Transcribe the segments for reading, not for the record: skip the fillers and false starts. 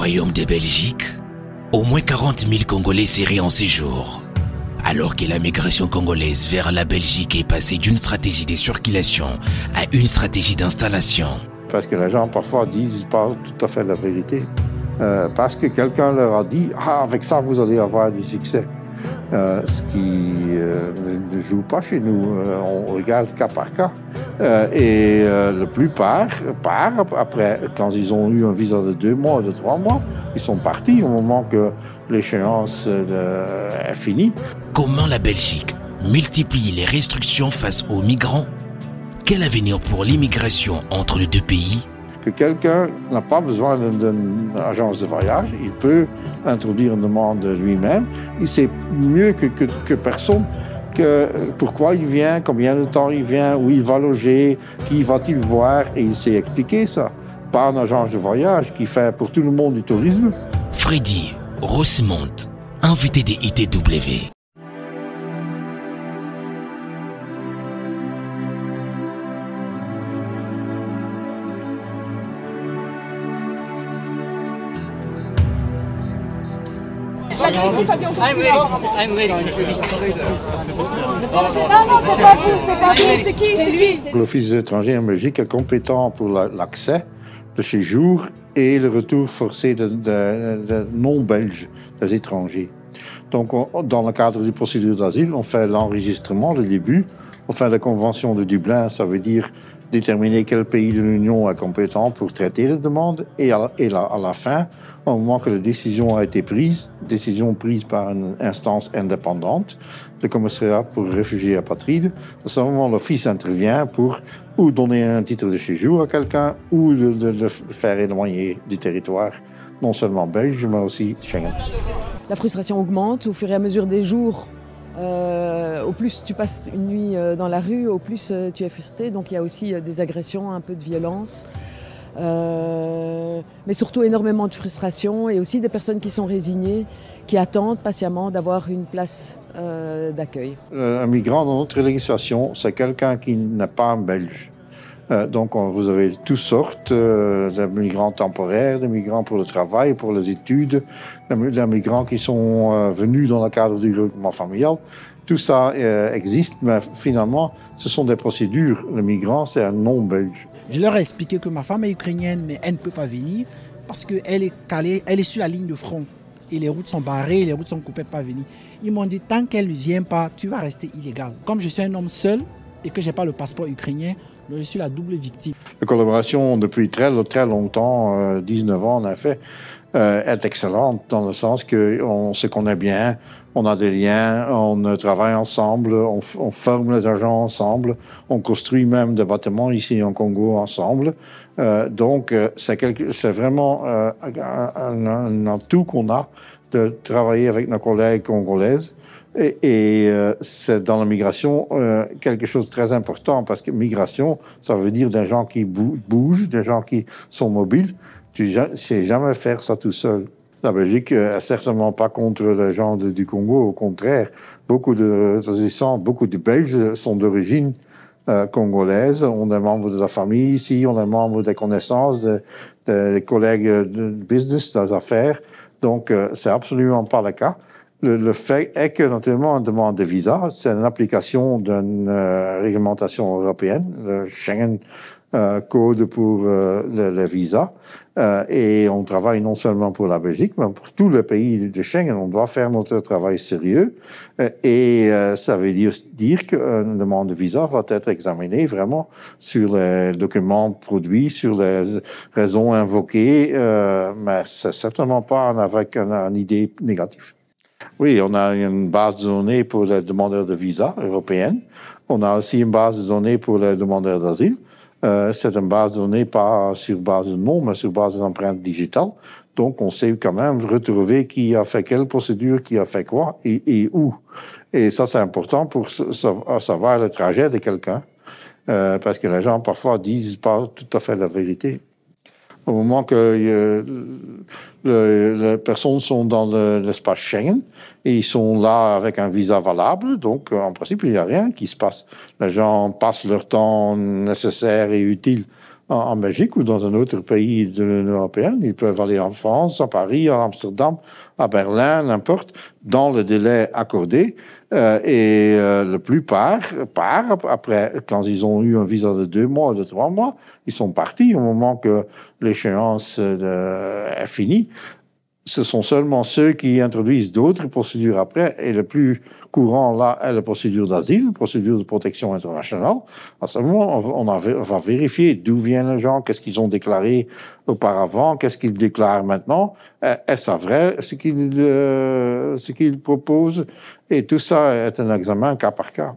royaume de Belgique, au moins 40 000 Congolais seraient en séjour. Alors que la migration congolaise vers la Belgique est passée d'une stratégie de circulation à une stratégie d'installation. Parce que les gens parfois disent pas tout à fait la vérité. Parce que quelqu'un leur a dit « Ah, avec ça, vous allez avoir du succès ». Ce qui ne joue pas chez nous. On regarde cas par cas. Et la plupart partent après, quand ils ont eu un visa de 2 mois, de 3 mois, ils sont partis au moment que l'échéance est finie. Comment la Belgique multiplie les restrictions face aux migrants? Quel avenir pour l'immigration entre les deux pays? Que quelqu'un n'a pas besoin d'une agence de voyage, il peut introduire une demande lui-même. Il sait mieux que personne pourquoi il vient, combien de temps il vient, où il va loger, qui va-t-il voir, et il sait expliquer ça. Pas une agence de voyage qui fait pour tout le monde du tourisme. Freddy Rossemont, invité des ITW. I'm very c'est qui? L'Office des étrangers en Belgique est compétent pour l'accès, le séjour et le retour forcé de non-belges, des étrangers. Donc, dans le cadre des procédures d'asile, on fait l'enregistrement, le début. On fait la convention de Dublin, ça veut dire déterminer quel pays de l'Union est compétent pour traiter les demandes. Et à la fin, au moment que la décision a été prise, décision prise par une instance indépendante, le commissariat pour réfugiés et apatrides, à ce moment, l'Office intervient pour ou donner un titre de séjour à quelqu'un ou de le faire éloigner du territoire, non seulement belge, mais aussi Schengen. La frustration augmente au fur et à mesure des jours. Au plus tu passes une nuit dans la rue, au plus tu es frustré. Donc il y a aussi des agressions, un peu de violence, mais surtout énormément de frustration et aussi des personnes qui sont résignées, qui attendent patiemment d'avoir une place d'accueil. Un migrant dans notre législation, c'est quelqu'un qui n'est pas un Belge. Donc vous avez toutes sortes de migrants temporaires, des migrants pour le travail, pour les études, des migrants qui sont venus dans le cadre du regroupement familial. Tout ça existe, mais finalement, ce sont des procédures. Le migrant, c'est un non-belge. Je leur ai expliqué que ma femme est ukrainienne, mais elle ne peut pas venir parce qu'elle est calée, elle est sur la ligne de front. Et les routes sont barrées, les routes sont coupées, pas venir. Ils m'ont dit, tant qu'elle ne vient pas, tu vas rester illégal. Comme je suis un homme seul et que je n'ai pas le passeport ukrainien, je suis la double victime. La collaboration depuis très longtemps, 19 ans en effet, est excellente dans le sens qu'on se connaît bien, on a des liens, on travaille ensemble, on forme les agents ensemble, on construit même des bâtiments ici en Congo ensemble. Donc c'est vraiment un atout qu'on a de travailler avec nos collègues congolaises. Et c'est dans la migration quelque chose de très important parce que migration, ça veut dire des gens qui bougent, des gens qui sont mobiles. Tu ne sais jamais faire ça tout seul. La Belgique n'est certainement pas contre les gens du Congo, au contraire. Beaucoup de Belges sont d'origine congolaise. On est membre de la famille ici, on est membre des connaissances, des collègues de business, des affaires. Donc, c'est absolument pas le cas. Le fait est que, naturellement, on demande de visa. C'est une application d'une réglementation européenne, le Schengen Code pour le visa. Et on travaille non seulement pour la Belgique, mais pour tous les pays de Schengen. On doit faire notre travail sérieux. Et ça veut dire qu'une demande de visa va être examinée vraiment sur les documents produits, sur les raisons invoquées. Mais c'est certainement pas avec une idée négative. Oui, on a une base de données pour les demandeurs de visa européenne. On a aussi une base de données pour les demandeurs d'asile. C'est une base de données pas sur base de nom, mais sur base d'empreintes digitales. Donc, on sait quand même retrouver qui a fait quelle procédure, qui a fait quoi et où. Et ça, c'est important pour savoir le trajet de quelqu'un. Parce que les gens, parfois, disent pas tout à fait la vérité. Au moment que les personnes sont dans l'espace Schengen et ils sont là avec un visa valable, donc en principe, il n'y a rien qui se passe. Les gens passent leur temps nécessaire et utile en Belgique ou dans un autre pays de l'Union européenne. Ils peuvent aller en France, à Paris, à Amsterdam, à Berlin, n'importe, dans le délai accordé. La plupart partent après, quand ils ont eu un visa de 2 mois ou de 3 mois, ils sont partis au moment que l'échéance est finie. Ce sont seulement ceux qui introduisent d'autres procédures après, et le plus courant là est la procédure d'asile, procédure de protection internationale. À ce moment, on va vérifier d'où viennent les gens, qu'est-ce qu'ils ont déclaré auparavant, qu'est-ce qu'ils déclarent maintenant, est-ce vrai ce qu'ils proposent, et tout ça est un examen cas par cas.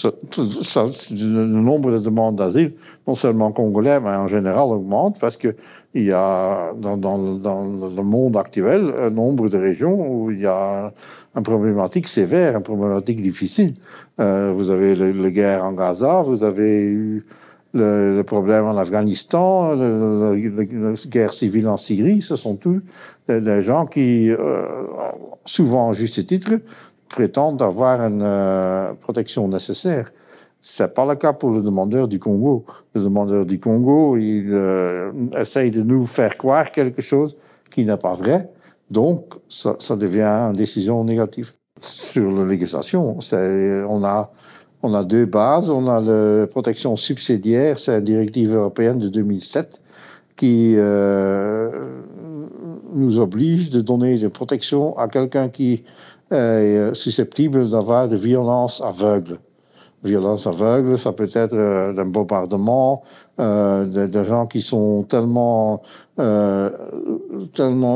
Le nombre de demandes d'asile, non seulement congolais, mais en général augmente parce que il y a dans le monde actuel un nombre de régions où il y a une problématique sévère, une problématique difficile. Vous avez la guerre en Gaza, vous avez eu le problème en Afghanistan, la guerre civile en Syrie. Ce sont tous des gens qui, souvent à juste titre, prétendent avoir une protection nécessaire. C'est pas le cas pour le demandeur du Congo. Le demandeur du Congo, il essaye de nous faire croire quelque chose qui n'est pas vrai. Donc, ça devient une décision négative. Sur la législation, on a 2 bases. On a la protection subsidiaire, c'est une directive européenne de 2007 qui nous oblige de donner de protection à quelqu'un qui est susceptible d'avoir de violences aveugles. Violence aveugle, ça peut être d'un bombardement, de gens qui sont tellement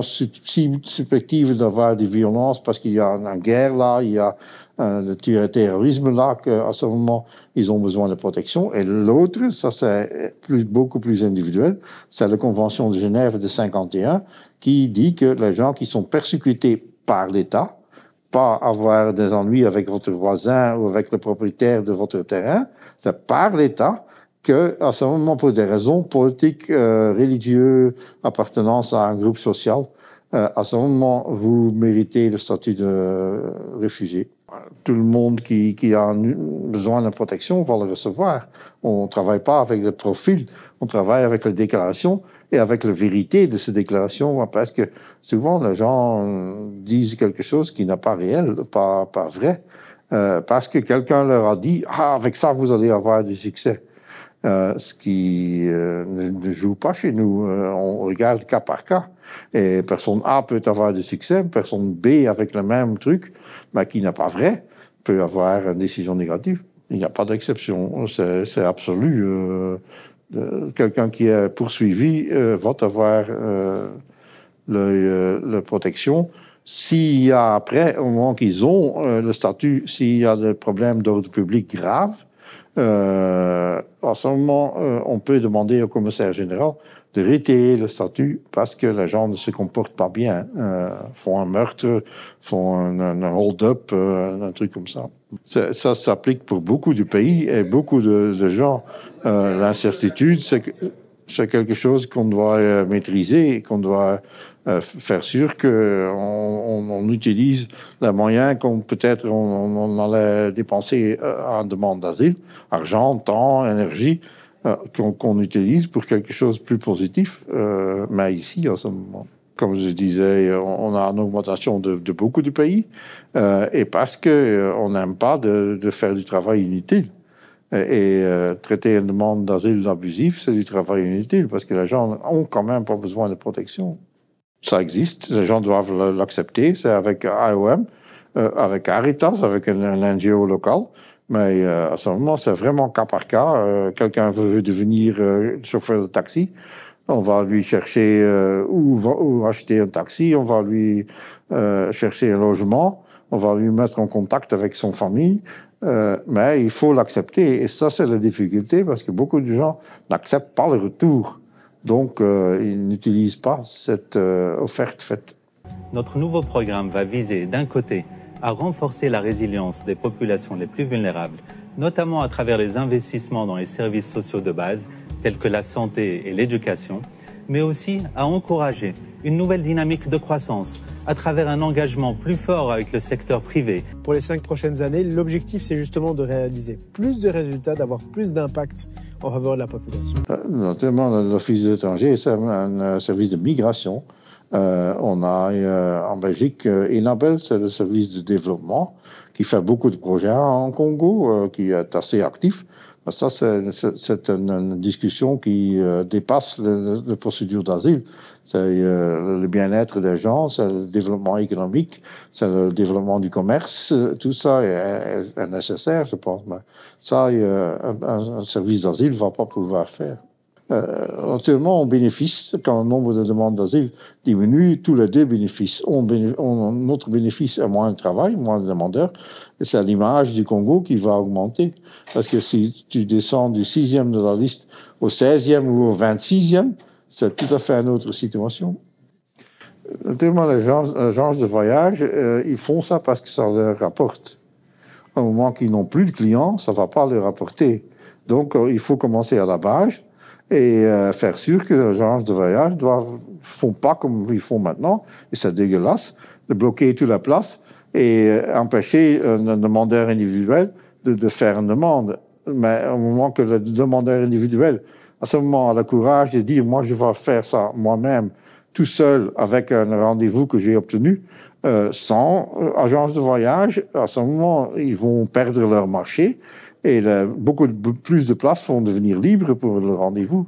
susceptibles d'avoir des violences parce qu'il y a une guerre là, il y a le terrorisme là, qu'à ce moment, ils ont besoin de protection. Et l'autre, ça c'est beaucoup plus individuel, c'est la Convention de Genève de 51 qui dit que les gens qui sont persécutés par l'État, pas avoir des ennuis avec votre voisin ou avec le propriétaire de votre terrain, c'est par l'État que, à ce moment, pour des raisons politiques, religieuses, appartenance à un groupe social, à ce moment, vous méritez le statut de réfugié. Tout le monde qui a besoin de protection va le recevoir. On ne travaille pas avec le profil, on travaille avec la déclaration et avec la vérité de ces déclarations, parce que souvent les gens disent quelque chose qui n'est pas réel, pas vrai, parce que quelqu'un leur a dit « Ah, avec ça, vous allez avoir du succès ». Ce qui ne joue pas chez nous. On regarde cas par cas. Et personne A peut avoir du succès, personne B avec le même truc, mais qui n'est pas vrai, peut avoir une décision négative. Il n'y a pas d'exception. C'est absolu. Quelqu'un qui est poursuivi va avoir la protection. S'il y a après, au moment qu'ils ont le statut, s'il y a des problèmes d'ordre public graves, à ce moment, on peut demander au commissaire général de retirer le statut parce que les gens ne se comportent pas bien, font un meurtre, font un hold-up, un truc comme ça. Ça s'applique pour beaucoup de pays et beaucoup de gens. L'incertitude, c'est quelque chose qu'on doit maîtriser et qu'on doit faire sûr qu'on utilise les moyens qu'on peut-être on allait dépenser en demande d'asile, argent, temps, énergie, qu'on utilise pour quelque chose de plus positif. Mais ici, en ce moment, comme je disais, on a une augmentation de beaucoup de pays et parce qu'on n'aime pas de faire du travail inutile. Et traiter une demande d'asile abusive, c'est du travail inutile parce que les gens ont quand même pas besoin de protection. Ça existe, les gens doivent l'accepter, c'est avec IOM, avec Caritas, avec un NGO local, mais à ce moment, c'est vraiment cas par cas. Quelqu'un veut devenir chauffeur de taxi, on va lui chercher où acheter un taxi, on va lui chercher un logement, on va lui mettre en contact avec son famille, mais il faut l'accepter. Et ça, c'est la difficulté, parce que beaucoup de gens n'acceptent pas le retour. Donc, ils n'utilisent pas cette offre faite. Notre nouveau programme va viser, d'un côté, à renforcer la résilience des populations les plus vulnérables, notamment à travers les investissements dans les services sociaux de base, tels que la santé et l'éducation, mais aussi à encourager une nouvelle dynamique de croissance à travers un engagement plus fort avec le secteur privé. Pour les 5 prochaines années, l'objectif, c'est justement de réaliser plus de résultats, d'avoir plus d'impact en faveur de la population. Notamment, l'Office des étrangers, c'est un service de migration. On a en Belgique Enabel, c'est le service de développement qui fait beaucoup de projets en Congo, qui est assez actif. Ça, c'est une discussion qui dépasse la procédure d'asile. C'est le bien-être des gens, c'est le développement économique, c'est le développement du commerce. Tout ça est nécessaire, je pense. Mais ça, un service d'asile ne va pas pouvoir faire. Actuellement, on bénéficie, quand le nombre de demandes d'asile diminue, tous les deux bénéficient. Notre bénéfice est moins de travail, moins de demandeurs, et c'est l'image du Congo qui va augmenter. Parce que si tu descends du 6e de la liste au 16e ou au 26e, c'est tout à fait une autre situation. Notamment les agences de voyage, ils font ça parce que ça leur rapporte. Au moment qu'ils n'ont plus de clients, ça ne va pas leur rapporter. Donc, il faut commencer à la base et faire sûr que les agences de voyage ne font pas comme ils font maintenant, et c'est dégueulasse, de bloquer toute la place et empêcher un demandeur individuel de faire une demande. Mais au moment que le demandeur individuel, à ce moment, a le courage de dire « moi, je vais faire ça moi-même, tout seul, avec un rendez-vous que j'ai obtenu », sans agence de voyage, à ce moment, ils vont perdre leur marché. Et beaucoup plus de places vont devenir libres pour le rendez-vous.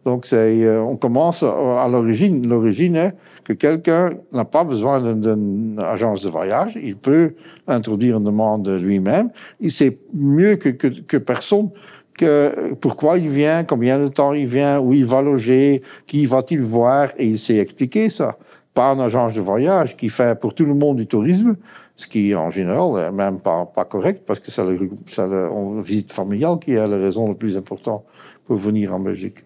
Donc, on commence à l'origine. L'origine est que quelqu'un n'a pas besoin d'une agence de voyage. Il peut introduire une demande lui-même. Il sait mieux que personne pourquoi il vient, combien de temps il vient, où il va loger, qui va-t-il voir, et il sait expliquer ça. Pas une agence de voyage qui fait pour tout le monde du tourisme, ce qui, en général, est même pas correct, parce que c'est la visite familiale qui est la raison la plus importante pour venir en Belgique.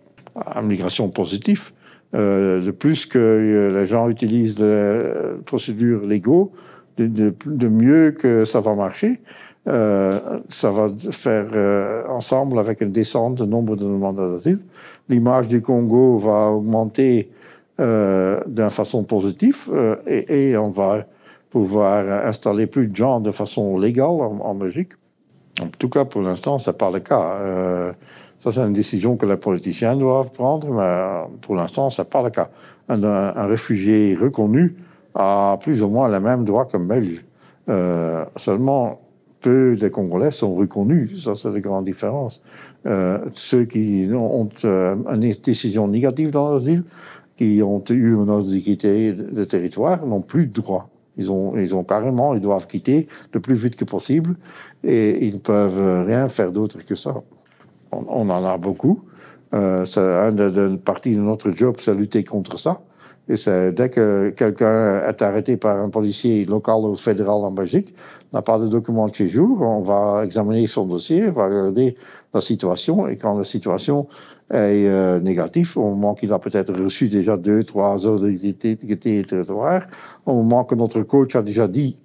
Une migration positive. De plus que les gens utilisent les procédures légaux, de mieux que ça va marcher. Ça va faire ensemble avec une descente du nombre de demandeurs d'asile. L'image du Congo va augmenter d'une façon positive et on va pouvoir installer plus de gens de façon légale en Belgique. En tout cas, pour l'instant, ce n'est pas le cas. Ça, c'est une décision que les politiciens doivent prendre, mais pour l'instant, ce n'est pas le cas. Un réfugié reconnu a plus ou moins les mêmes droits qu'un Belge. Seulement, peu des Congolais sont reconnus. Ça, c'est la grande différence. Ceux qui ont une décision négative dans l'asile, qui ont eu une ordre de quitter le territoire, n'ont plus de droits. Ils doivent quitter le plus vite que possible et ils ne peuvent rien faire d'autre que ça. On en a beaucoup. C'est une partie de notre job, c'est lutter contre ça. Et c'est dès que quelqu'un est arrêté par un policier local ou fédéral en Belgique, n'a pas de document de séjour, on va examiner son dossier, on va regarder la situation, et quand la situation est négative, au moment qu'il a peut-être reçu déjà 2-3 heures de quitter le territoire, au moment que notre coach a déjà dit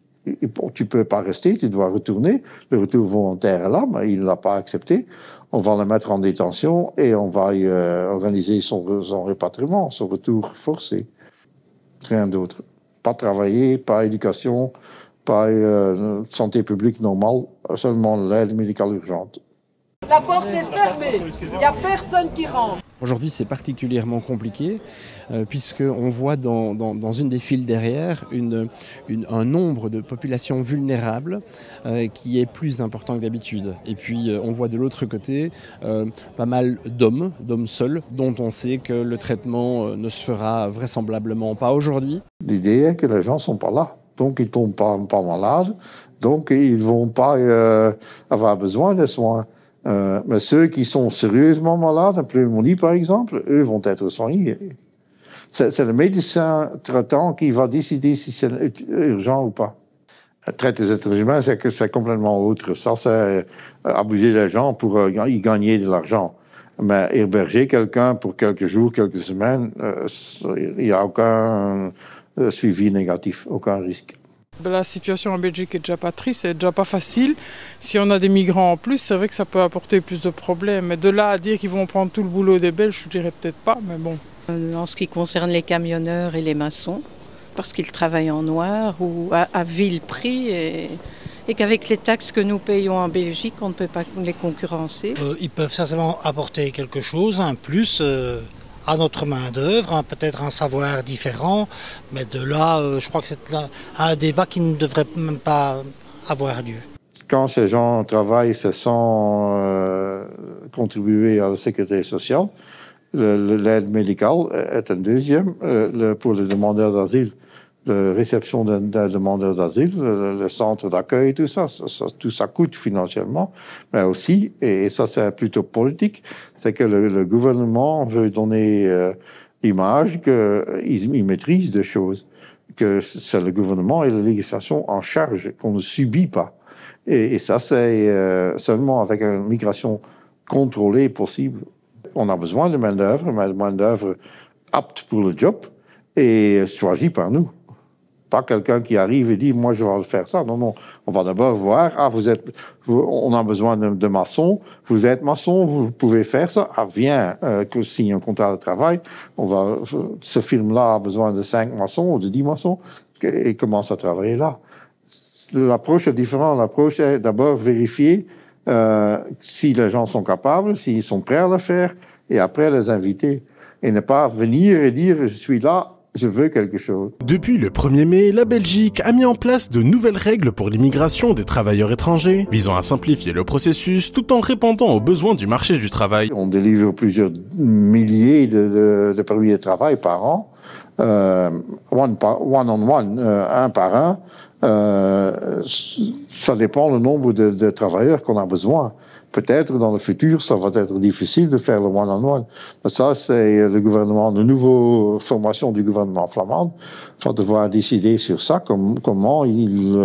tu peux pas rester, tu dois retourner, le retour volontaire est là, mais il ne l'a pas accepté, on va le mettre en détention et on va organiser son rapatriement, son retour forcé. Rien d'autre. Pas travailler, pas éducation, pas santé publique normale, seulement l'aide médicale urgente. La porte est fermée, il n'y a personne qui rentre. Aujourd'hui, c'est particulièrement compliqué puisqu'on voit dans une des files derrière un nombre de populations vulnérables qui est plus important que d'habitude. Et puis, on voit de l'autre côté pas mal d'hommes seuls, dont on sait que le traitement ne se fera vraisemblablement pas aujourd'hui. L'idée est que les gens ne sont pas là. Donc, ils ne tombent pas malades. Donc, ils ne vont pas avoir besoin de soins. Mais ceux qui sont sérieusement malades, un pneumonie par exemple, eux vont être soignés. C'est le médecin traitant qui va décider si c'est urgent ou pas. Traiter les êtres humains, c'est complètement autre. Ça, c'est abuser les gens pour y gagner de l'argent. Mais héberger quelqu'un pour quelques jours, quelques semaines, il n'y a aucun suivi négatif, aucun risque. La situation en Belgique est déjà pas triste, elle est déjà pas facile. Si on a des migrants en plus, c'est vrai que ça peut apporter plus de problèmes. Mais de là à dire qu'ils vont prendre tout le boulot des Belges, je dirais peut-être pas, mais bon. En ce qui concerne les camionneurs et les maçons, parce qu'ils travaillent en noir ou à vil prix et qu'avec les taxes que nous payons en Belgique, on ne peut pas les concurrencer. Ils peuvent certainement apporter quelque chose, un plus à notre main-d'œuvre, peut-être un savoir différent, mais de là, je crois que c'est un débat qui ne devrait même pas avoir lieu. Quand ces gens travaillent, c'est sans contribuer à la sécurité sociale. L'aide médicale est un deuxième. Pour les demandeurs d'asile, la réception d'un demandeur d'asile, le centre d'accueil, tout ça coûte financièrement, mais aussi, et ça c'est plutôt politique, c'est que le gouvernement veut donner l'image qu'il maîtrise des choses, que c'est le gouvernement et la législation en charge, qu'on ne subit pas. Et ça c'est seulement avec une migration contrôlée possible. On a besoin de main-d'œuvre apte pour le job et choisie par nous. Pas quelqu'un qui arrive et dit « moi je vais faire ça ». Non, on va d'abord voir « ah, on a besoin de maçons, vous êtes maçon, vous pouvez faire ça ». Ah, viens, que signe un contrat de travail, ce firme-là a besoin de 5 maçons ou de 10 maçons et commence à travailler là. L'approche est différente. L'approche est d'abord vérifier si les gens sont capables, s'ils sont prêts à le faire, et après les inviter. Et ne pas venir et dire « je suis là ». Je veux quelque chose. Depuis le 1er mai, la Belgique a mis en place de nouvelles règles pour l'immigration des travailleurs étrangers, visant à simplifier le processus tout en répondant aux besoins du marché du travail. On délivre plusieurs milliers de permis de travail par an, one on one, un par un. Ça dépend du nombre de travailleurs qu'on a besoin. Peut-être dans le futur, ça va être difficile de faire le one-on-one. Mais ça, c'est le gouvernement, de nouvelle formation du gouvernement flamand, va devoir décider sur ça, comment ils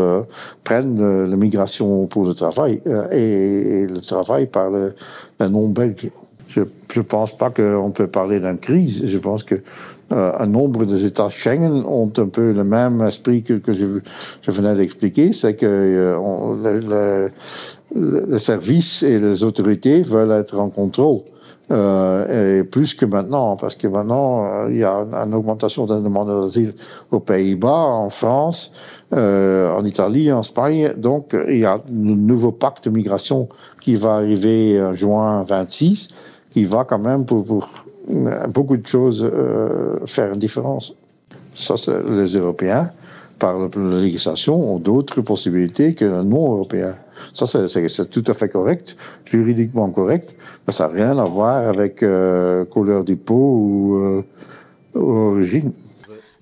prennent la migration pour le travail et le travail par le non-belge. Je pense pas qu'on peut parler d'une crise. Je pense que un nombre des États Schengen ont un peu le même esprit que je venais d'expliquer, c'est que le service et les autorités veulent être en contrôle. Et plus que maintenant, parce que maintenant, il y a une augmentation des demandeurs d'asile aux Pays-Bas, en France, en Italie, en Espagne. Donc, il y a un nouveau pacte de migration qui va arriver en juin 26, qui va quand même pour beaucoup de choses faire une différence. Ça, c'est les Européens, par la législation, ont d'autres possibilités que les non-Européens. Ça, c'est tout à fait correct, juridiquement correct, mais ça n'a rien à voir avec couleur du peau ou origine.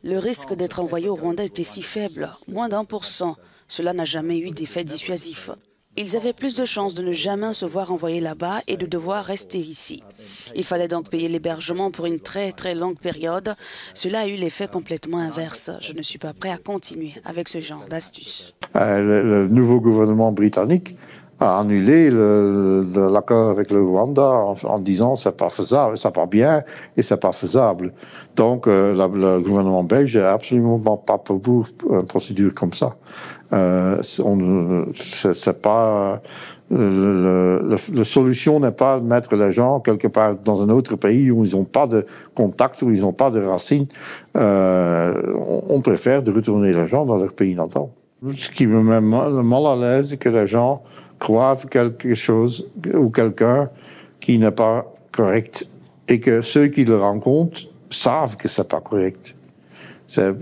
Le risque d'être envoyé au Rwanda était si faible, moins d'1%. Cela n'a jamais eu d'effet dissuasif. Ils avaient plus de chances de ne jamais se voir envoyer là-bas et de devoir rester ici. Il fallait donc payer l'hébergement pour une très très longue période. Cela a eu l'effet complètement inverse. Je ne suis pas prêt à continuer avec ce genre d'astuce. Le nouveau gouvernement britannique a annulé l'accord avec le Rwanda en disant c'est pas faisable, c'est pas bien et c'est pas faisable. Donc le gouvernement belge n'est absolument pas pour une procédure comme ça. C'est pas la solution n'est pas de mettre les gens quelque part dans un autre pays où ils n'ont pas de contact, où ils n'ont pas de racines. On préfère de retourner les gens dans leur pays natal. Ce qui me met mal à l'aise, c'est que les gens croient quelque chose ou quelqu'un qui n'est pas correct et que ceux qui le rencontrent savent que c'est pas correct. Ça,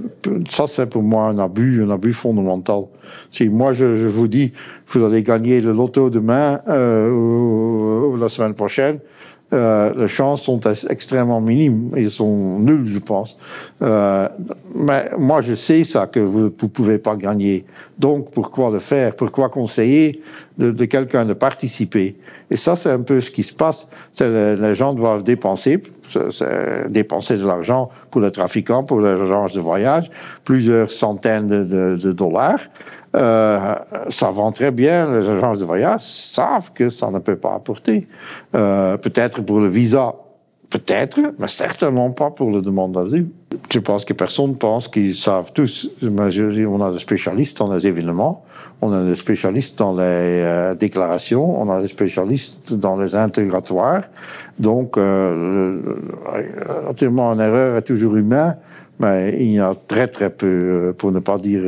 c'est pour moi un abus fondamental. Si moi, je vous dis, vous allez gagner le loto demain ou la semaine prochaine, les chances sont extrêmement minimes. Ils sont nuls, je pense. Mais moi, je sais ça, que vous pouvez pas gagner. Donc, pourquoi le faire? Pourquoi conseiller de quelqu'un de participer? Et ça, c'est un peu ce qui se passe. Les gens doivent dépenser de l'argent pour les trafiquants, pour les agences de voyage, plusieurs centaines de dollars. Ça vend très bien, les agences de voyage savent que ça ne peut pas apporter. Peut-être pour le visa, Peut-être, mais certainement pas pour la demande d'asile. Je pense que personne pense qu'ils savent tous. On a des spécialistes dans les événements, on a des spécialistes dans les déclarations, on a des spécialistes dans les integratoires. Donc, entièrement en erreur est toujours humain, mais il y a très très peu, pour ne pas dire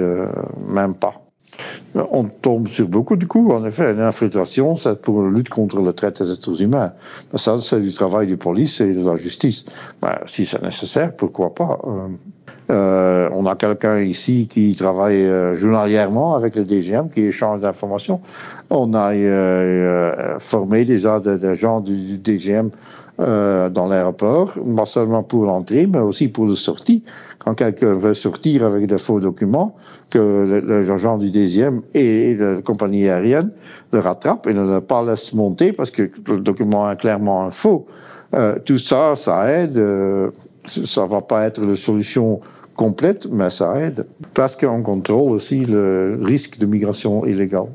même pas. On tombe sur beaucoup de coups, en effet. L'infiltration, c'est pour la lutte contre la traite des êtres humains. Ça, c'est du travail de police et de la justice. Si c'est nécessaire, pourquoi pas. On a quelqu'un ici qui travaille journalièrement avec le DGM, qui échange d'informations. On a formé déjà des gens du DGM dans l'aéroport, pas seulement pour l'entrée, mais aussi pour la sortie. Quand quelqu'un veut sortir avec des faux documents, que les agents du DGM et la compagnie aérienne le rattrapent et ne le pas laissent monter parce que le document est clairement un faux. Tout ça, ça aide. Ça va pas être la solution complète, mais ça aide. Parce qu'on contrôle aussi le risque de migration illégale.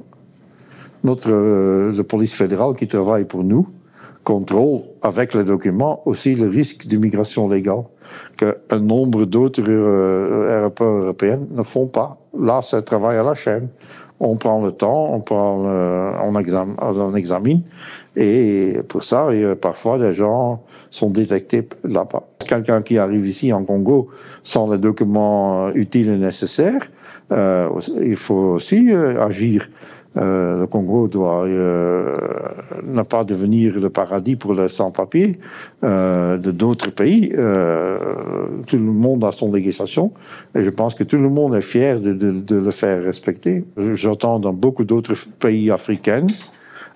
La police fédérale qui travaille pour nous contrôle avec les documents aussi le risque d'immigration légale qu'un nombre d'autres aéroports européens ne font pas. Là, c'est un travail à la chaîne. On prend le temps, on examine, et pour ça, parfois, des gens sont détectés là-bas. Quelqu'un qui arrive ici en Congo sans les documents utiles et nécessaires, il faut aussi agir. Le Congo doit ne pas devenir le paradis pour les sans-papiers de d'autres pays. Tout le monde a son législation et je pense que tout le monde est fier de le faire respecter. J'entends dans beaucoup d'autres pays africains,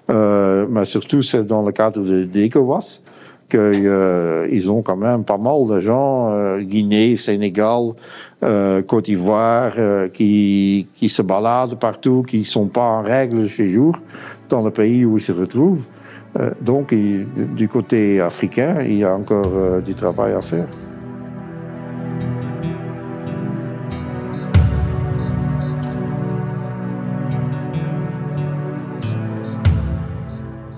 mais surtout c'est dans le cadre de l'ECOWAS, qu'ils ont quand même pas mal de gens, Guinée, Sénégal, Côte d'Ivoire, qui se baladent partout, qui ne sont pas en règle de séjour dans le pays où ils se retrouvent. Donc, du côté africain, il y a encore du travail à faire.